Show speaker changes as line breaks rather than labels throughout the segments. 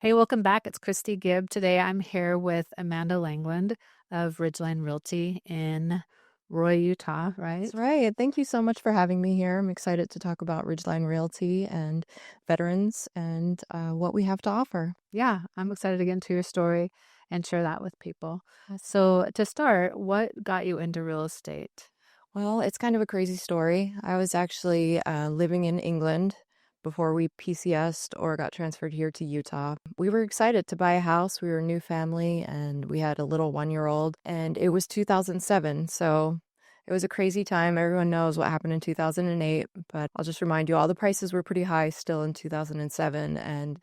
Hey, welcome back. It's Kristi Gibb. Today I'm here with Amanda Langeland of Ridgeline Realty in Roy, Utah,
That's
right?
right. Thank you so much for having me here. I'm excited to talk about Ridgeline Realty and veterans and what we have to offer.
Yeah, I'm excited to get into your story and share that with people.
Awesome.
So, to start, what got you into real estate?
Well, it's kind of a crazy story. I was actually living in England before we PCSed or got transferred here to Utah. We were excited to buy a house. We were a new family and we had a little 1-year-old, and it was 2007. So it was a crazy time. Everyone knows what happened in 2008, but I'll just remind you all the prices were pretty high still in 2007. And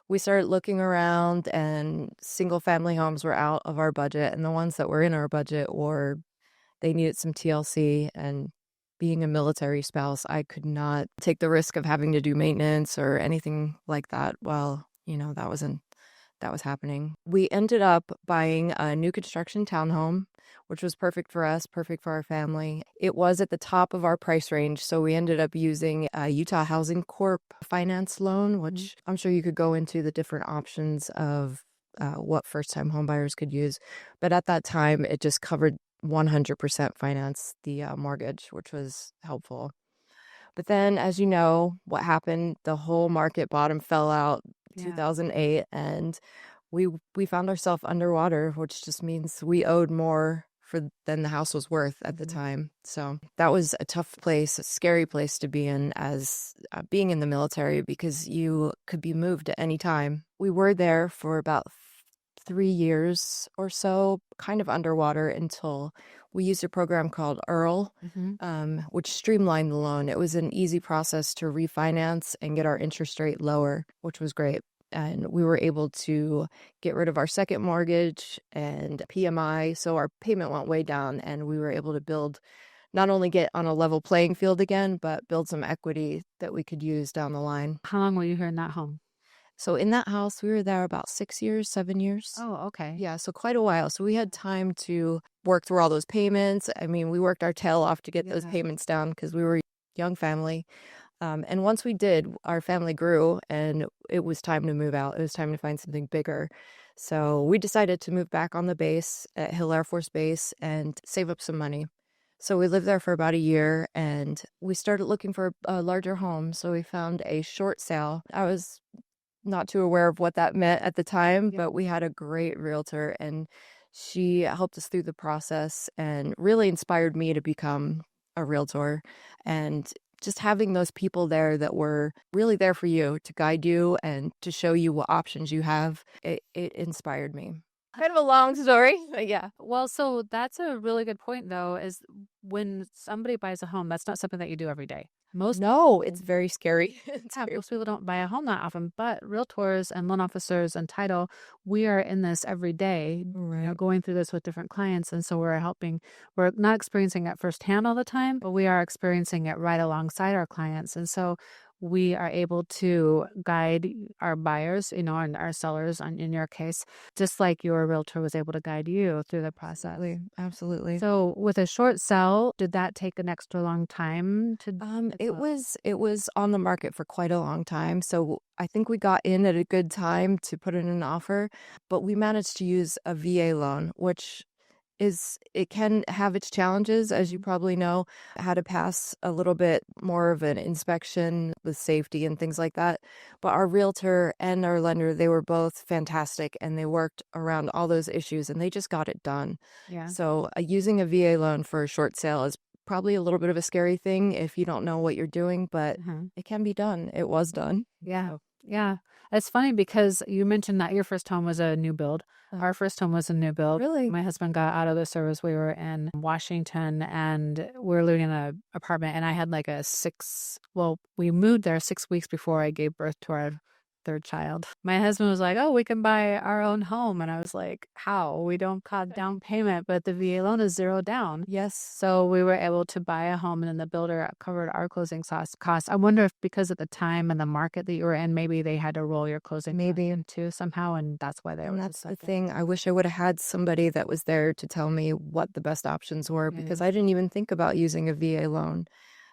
we started looking around, and single family homes were out of our budget. And the ones that were in our budget were they needed some TLC, and being a military spouse, I could not take the risk of having to do maintenance or anything like that while, that was happening. We ended up buying a new construction townhome, which was perfect for us, perfect for our family. It was at the top of our price range, so we ended up using a Utah Housing Corp finance loan, which I'm sure you could go into the different options of what first-time homebuyers could use. But at that time, it just covered 100% finance the mortgage, which was helpful. But then, as you know, what happened, the whole market bottom fell out
Yeah.
2008, and we found ourselves underwater, which just means we owed more for than the house was worth at the
Mhm.
time. So that was a tough place, a scary place to be in as being in the military, because you could be moved at any time. We were there for about 3 years or so, kind of underwater, until we used a program called IRRRL,
Mhm.
which streamlined the loan. It was an easy process to refinance and get our interest rate lower, which was great. And we were able to get rid of our second mortgage and PMI. So our payment went way down, and we were able to not only get on a level playing field again, but build some equity that we could use down the line.
How long were you here in that home?
So in that house, we were there about 6 years, 7 years.
Oh, okay.
Yeah, so quite a while. So we had time to work through all those payments. I mean, we worked our tail off to get those
Yeah.
payments down because we were a young family. And once we did, our family grew, and it was time to move out. It was time to find something bigger. So we decided to move back on the base at Hill Air Force Base and save up some money. So we lived there for about a year, and we started looking for a larger home. So we found a short sale. I was not too aware of what that meant at the time,
Yeah.
but we had a great realtor, and she helped us through the process and really inspired me to become a realtor. And just having those people there that were really there for you, to guide you and to show you what options you have, it inspired me. Kind of a long story, but yeah.
Well, so that's a really good point, though, is when somebody buys a home, that's not something that you do every day. Most
No, it's
people
very scary. It's
Yeah,
very
most people don't buy a home that often, but realtors and loan officers and title, we are in this every day,
right.
going through this with different clients. And so we're not experiencing it firsthand all the time, but we are experiencing it right alongside our clients. And so we are able to guide our buyers, and our sellers, in your case, just like your realtor was able to guide you through the process.
Absolutely. Absolutely.
So with a short sell, did that take an extra long time to
It
close?
was on the market for quite a long time, so I think we got in at a good time to put in an offer, but we managed to use a VA loan, which it can have its challenges, as you probably know. I had to pass a little bit more of an inspection with safety and things like that. But our realtor and our lender, they were both fantastic, and they worked around all those issues, and they just got it done.
Yeah.
So using a VA loan for a short sale is probably a little bit of a scary thing if you don't know what you're doing, but
Mhm.
it can be done. It was done.
Yeah.
So,
Yeah. It's funny because you mentioned that your first home was a new build.
uh,
Our first home was a new build.
really?
My husband got out of the service. We were in Washington and we were living in an apartment, and I had like we moved there 6 weeks before I gave birth to our third child. My husband was like, "Oh, we can buy our own home." And I was like, "How? We don't have down payment, but the VA loan is zero down."
Yes.
So we were able to buy a home, and then the builder covered our closing costs. I wonder if because of the time and the market that you were in, maybe they had to roll your closing costs
Maybe.
into somehow, and that's why they
And
were the
that's the
second.
thing. I wish I would have had somebody that was there to tell me what the best options were,
Yeah.
because I didn't even think about using a VA loan.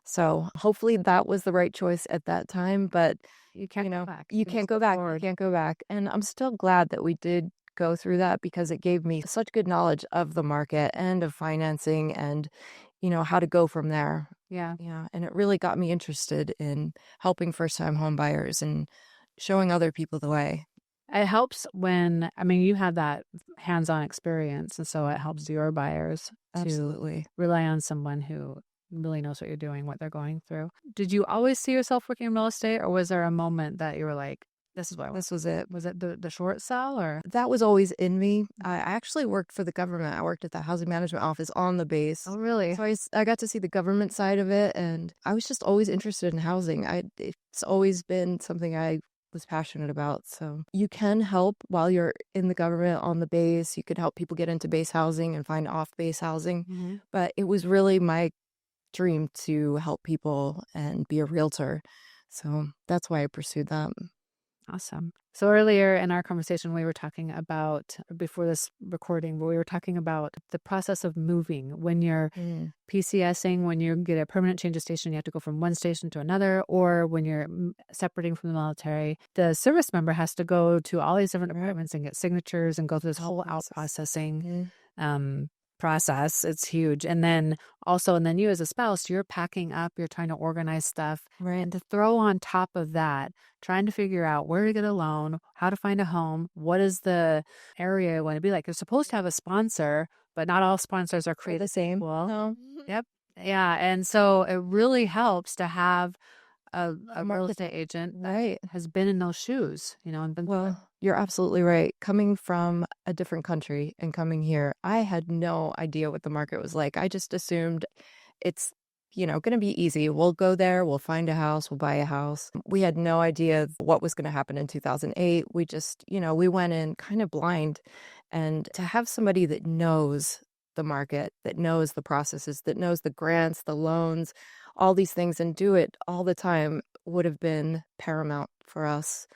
So hopefully that was the right choice at that time. But,
You can't go back.
you can't go back. You can't go back. And I'm still glad that we did go through that because it gave me such good knowledge of the market and of financing and, how to go from there.
Yeah.
Yeah. And it really got me interested in helping first time home buyers and showing other people the way.
It helps when, I mean, you had that hands-on experience, and so it helps your buyers to
Absolutely.
rely on someone who really knows what you're doing, what they're going through. Did you always see yourself working in real estate, or was there a moment that you were like, this is what I want?
This was it.
Was it the short sell or?
That was always in me. I actually worked for the government. I worked at the housing management office on the base.
Oh, really?
So I got to see the government side of it, and I was just always interested in housing. It's always been something I was passionate about. So you can help while you're in the government on the base. You could help people get into base housing and find off base housing.
Mm-hmm.
But it was really my dream to help people and be a realtor. So that's why I pursued that.
Awesome. So earlier in our conversation, we were talking about, before this recording, we were talking about the process of moving. When you're PCSing, when you get a permanent change of station, you have to go from one station to another, or when you're separating from the military, the service member has to go to all these different departments and get signatures and go through this whole out processing process. It's huge. And then you as a spouse, you're packing up, you're trying to organize stuff.
Right.
And to throw on top of that, trying to figure out where to get a loan, how to find a home, what is the area you want to be like. You're supposed to have a sponsor, but not all sponsors are created
the same.
equal.
No.
Yep. Yeah. And so it really helps to have a real estate agent that has been in those shoes, and been.
Well, you're absolutely right. Coming from a different country and coming here, I had no idea what the market was like. I just assumed it's, going to be easy. We'll go there, we'll find a house, we'll buy a house. We had no idea what was going to happen in 2008. We just, we went in kind of blind. And to have somebody that knows the market, that knows the processes, that knows the grants, the loans, all these things, and do it all the time would have been paramount for us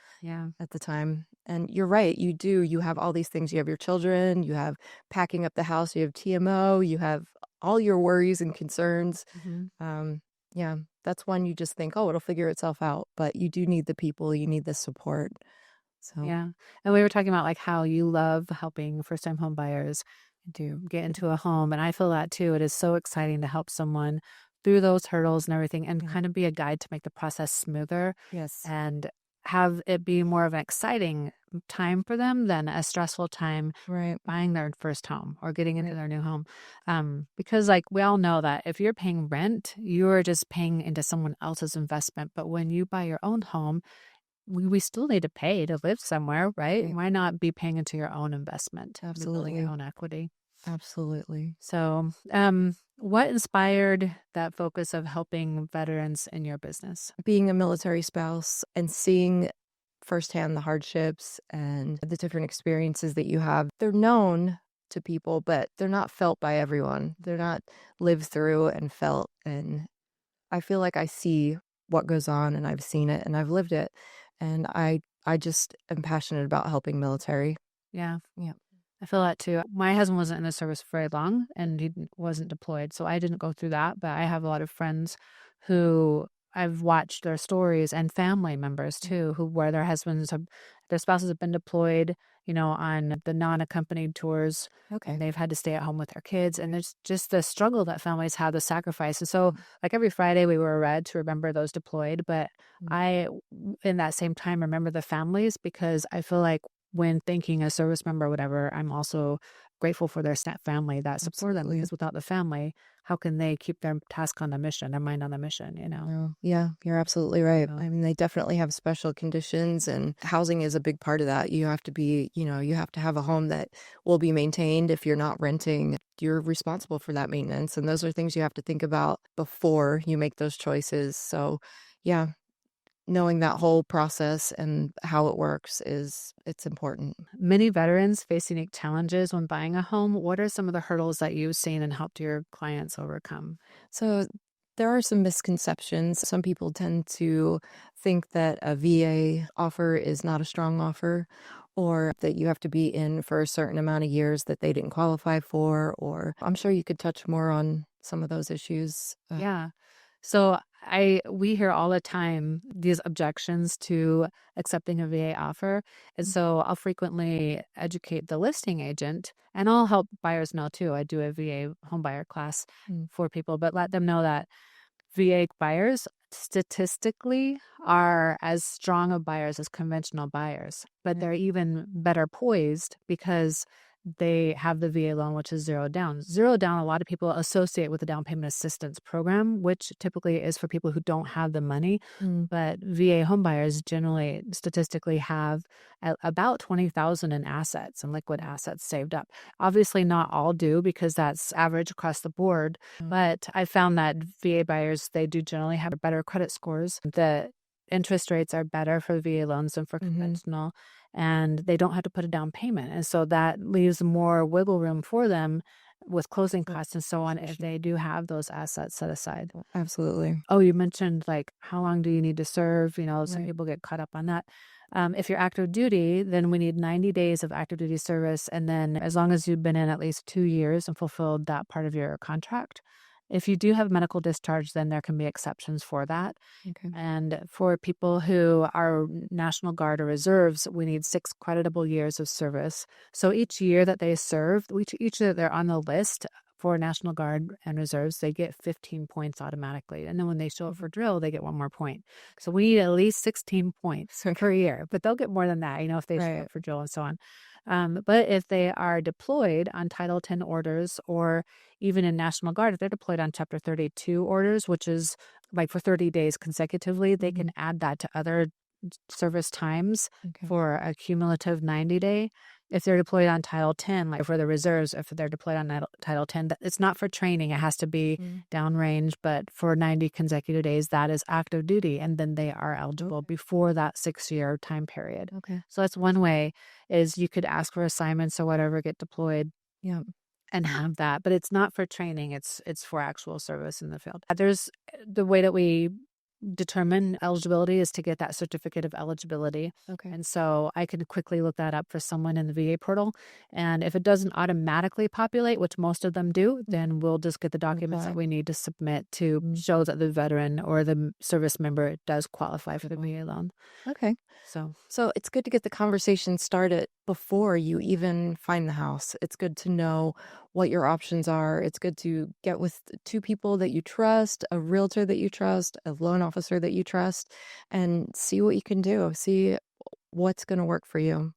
at the time. And you're right, you have all these things. You have your children, you have packing up the house, you have TMO, you have all your worries and concerns. Yeah, that's one you just think, oh, it'll figure itself out. But you do need the people, you need the support. So
Yeah. And we were talking about like how you love helping first time home buyers to get into a home. And I feel that too. It is so exciting to help someone through those hurdles and everything and kind of be a guide to make the process smoother.
Yes.
And have it be more of an exciting time for them than a stressful time buying their first home or getting into their new home. Because like we all know that if you're paying rent, you're just paying into someone else's investment. But when you buy your own home, we still need to pay to live somewhere, right? Why not be paying into your own investment?
Absolutely.
Building your own equity.
Absolutely.
So, what inspired that focus of helping veterans in your business?
Being a military spouse and seeing firsthand the hardships and the different experiences that you have. They're known to people, but they're not felt by everyone. They're not lived through and felt. And I feel like I see what goes on and I've seen it and I've lived it. And I just am passionate about helping military.
Yeah. I feel that too. My husband wasn't in the service for very long and he wasn't deployed. So I didn't go through that, but I have a lot of friends who I've watched their stories and family members too, where their spouses have been deployed, on the non-accompanied tours.
Okay.
And they've had to stay at home with their kids. And there's just the struggle that families have, the sacrifice. And so like every Friday we wear red to remember those deployed. But I, in that same time, remember the families because I feel like when thanking a service member or whatever, I'm also grateful for their family that support them because without the family, how can they keep their task on the mission, their mind on the mission,
Yeah, you're absolutely right. I mean, they definitely have special conditions and housing is a big part of that. You have to be, you have to have a home that will be maintained. If you're not renting, you're responsible for that maintenance. And those are things you have to think about before you make those choices. So yeah, knowing that whole process and how it works it's important.
Many veterans face unique challenges when buying a home. What are some of the hurdles that you've seen and helped your clients overcome?
So there are some misconceptions. Some people tend to think that a VA offer is not a strong offer or that you have to be in for a certain amount of years that they didn't qualify for, or I'm sure you could touch more on some of those issues.
Yeah. So we hear all the time these objections to accepting a VA offer. And so I'll frequently educate the listing agent, and I'll help buyers know too. I do a VA home buyer class for people, but let them know that VA buyers statistically are as strong of buyers as conventional buyers, but they're even better poised because they have the VA loan, which is zero down. Zero down, a lot of people associate with the down payment assistance program, which typically is for people who don't have the money. But VA home buyers generally statistically have about 20,000 in assets and liquid assets saved up. Obviously, not all do because that's average across the board. But I found that VA buyers, they do generally have better credit scores. The interest rates are better for VA loans than for conventional, and they don't have to put a down payment. And so that leaves more wiggle room for them with closing costs and so on if they do have those assets set aside.
Absolutely.
Oh, you mentioned like how long do you need to serve? Some people get caught up on that. If you're active duty, then we need 90 days of active duty service. And then as long as you've been in at least 2 years and fulfilled that part of your contract. If you do have medical discharge, then there can be exceptions for that.
Okay.
And for people who are National Guard or reserves, we need 6 creditable years of service. So each year that they serve, each year that they're on the list for National Guard and reserves, they get 15 points automatically. And then when they show up for drill, they get 1 more point. So we need at least 16 points per year, but they'll get more than that, if they show up for drill and so on. But if they are deployed on Title 10 orders or even in National Guard, if they're deployed on Chapter 32 orders, which is like for 30 days consecutively, they can add that to other service times for a cumulative 90-day. If they're deployed on Title 10, like for the reserves, if they're deployed on Title 10, it's not for training. It has to be downrange, but for 90 consecutive days, that is active duty. And then they are eligible before that 6-year time period.
Okay.
So that's one way is you could ask for assignments or whatever, get deployed.
Yeah.
And have that, but it's not for training. It's for actual service in the field. There's the way that we determine eligibility is to get that certificate of eligibility.
Okay.
And so I can quickly look that up for someone in the VA portal. And if it doesn't automatically populate, which most of them do, then we'll just get the documents that we need to submit to show that the veteran or the service member does qualify for the VA loan.
Okay. So it's good to get the conversation started before you even find the house. It's good to know what your options are. It's good to get with 2 people that you trust, a realtor that you trust, a loan officer that you trust, and see what you can do. See what's going to work for you.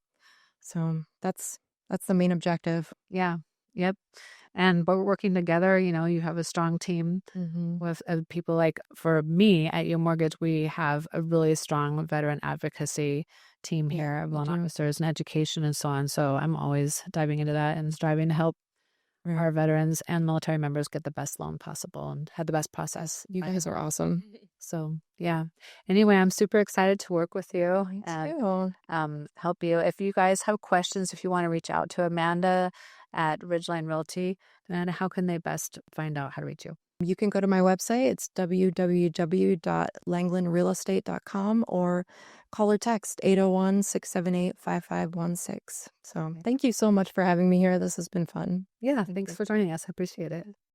So that's the main objective.
Yeah. Yep. And but we're working together, you have a strong team with people like for me at Your Mortgage, we have a really strong veteran advocacy team here of loan officers and education and so on. So I'm always diving into that and striving to help our veterans and military members get the best loan possible and have the best process.
You guys are awesome.
So yeah. Anyway, I'm super excited to work with you
too.
and help you. If you guys have questions, if you want to reach out to Amanda at Ridgeline Realty, Amanda, how can they best find out how to reach you?
You can go to my website. It's www.langelandrealestate.com or call or text 801-678-5516. So thank you so much for having me here. This has been fun.
Yeah, thanks for joining us. I appreciate it.